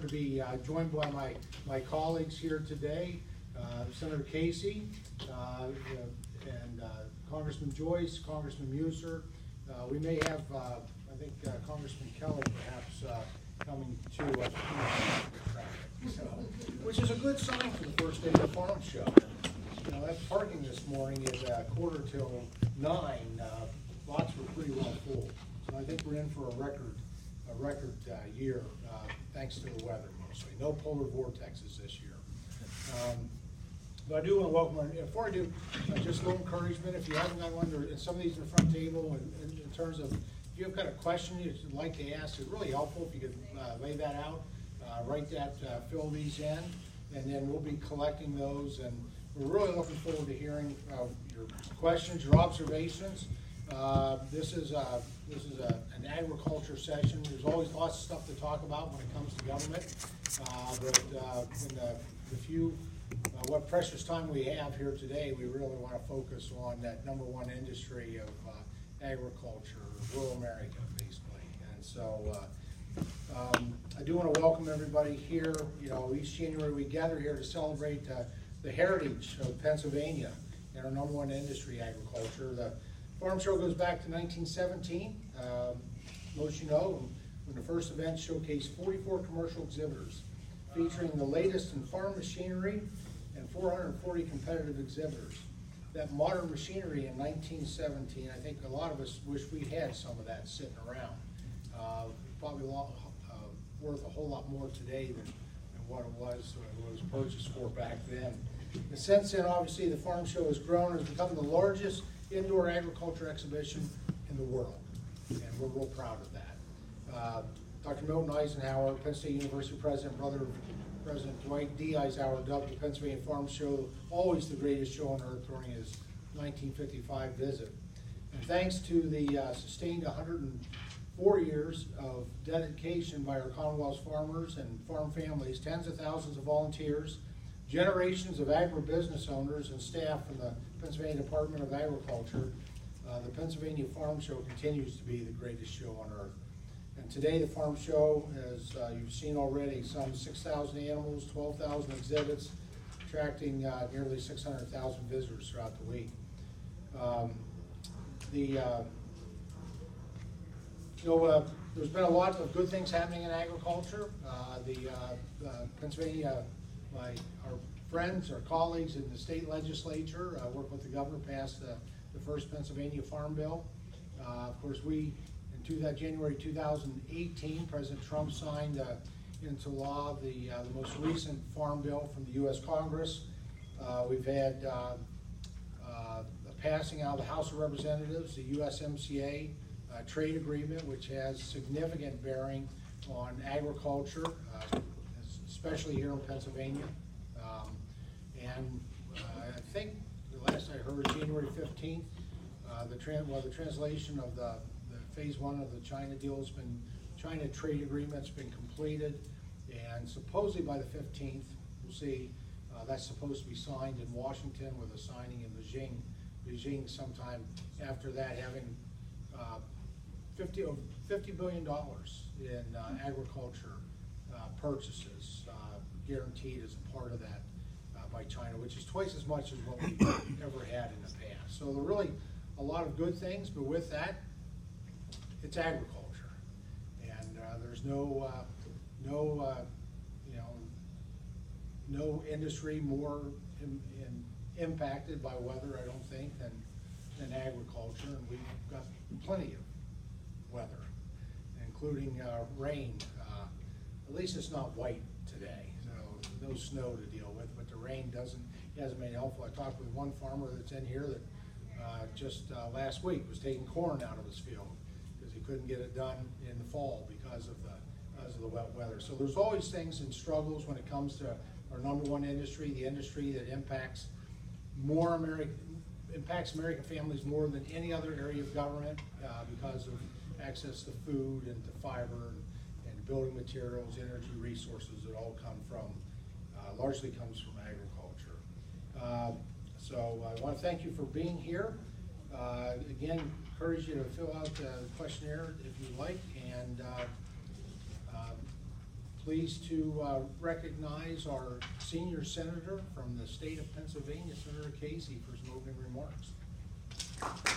to be joined by my colleagues here today, Senator Casey and Congressman Joyce, Congressman Muser. We may have, I think, Congressman Kelly perhaps coming to us, which is a good sign for the first day of the farm show. You know, that parking this morning is 8:45. Lots were pretty well full, so I think we're in for a record year, thanks to the weather mostly. No polar vortexes this year. But I do want to welcome, before I do, just a little encouragement. If you haven't got one, in some of these in the front table, in terms of, if you have got a question you'd like to ask, it's really helpful if you could lay that out, write that, fill these in, and then we'll be collecting those. And we're really looking forward to hearing your questions, your observations. This is an agriculture session. There's always lots of stuff to talk about when it comes to government. But in the few, what precious time we have here today, we really want to focus on that #1 industry of agriculture, rural America, basically. And so I do want to welcome everybody here. You know, each January we gather here to celebrate the heritage of Pennsylvania and our #1 industry, agriculture. The Farm Show goes back to 1917. Most you know, when the first event showcased 44 commercial exhibitors featuring the latest in farm machinery and 440 competitive exhibitors. That modern machinery in 1917, I think a lot of us wish we had some of that sitting around. Probably worth a whole lot more today than what it was purchased for back then. And since then, obviously, the Farm Show has grown and has become the largest indoor agriculture exhibition in the world, and we're real proud of that. Dr. Milton Eisenhower, Penn State University president, brother of President Dwight D. Eisenhower, dubbed the Pennsylvania Farm Show always the greatest show on earth during his 1955 visit. And thanks to the sustained 104 years of dedication by our Commonwealth's farmers and farm families, tens of thousands of volunteers, generations of agribusiness owners and staff from the Pennsylvania Department of Agriculture, the Pennsylvania Farm Show continues to be the greatest show on earth. And today the Farm Show, as you've seen already, some 6,000 animals, 12,000 exhibits, attracting nearly 600,000 visitors throughout the week. There's been a lot of good things happening in agriculture. Pennsylvania, our friends, our colleagues in the state legislature work with the governor, passed the first Pennsylvania Farm Bill. Of course, in January 2018, President Trump signed into law the most recent Farm Bill from the U.S. Congress. We've had a passing out of the House of Representatives, the USMCA trade agreement, which has significant bearing on agriculture, especially here in Pennsylvania. I think the last I heard, January 15th, the translation of the phase 1 of the China deal has been, China trade agreement's been completed, and supposedly by the 15th, we'll see, that's supposed to be signed in Washington with a signing in Beijing sometime after that, having $50 billion in agriculture purchases guaranteed as a part of that by China, which is twice as much as what we've ever had in the past. So there are really a lot of good things, but with that, it's agriculture, and there's no industry more impacted by weather, I don't think, than agriculture, and we've got plenty of weather, including rain. At least it's not white today, so no snow to deal with, but the rain hasn't been helpful. I talked with one farmer that's in here that just last week was taking corn out of his field because he couldn't get it done in the fall because of the wet weather. So there's always things and struggles when it comes to our #1 industry, the industry that impacts American families more than any other area of government because of access to food and to fiber and building materials, energy resources that all come from, largely comes from agriculture. So I want to thank you for being here. Again, encourage you to fill out the questionnaire if you like, and Pleased to recognize our senior senator from the state of Pennsylvania, Senator Casey, for some opening remarks.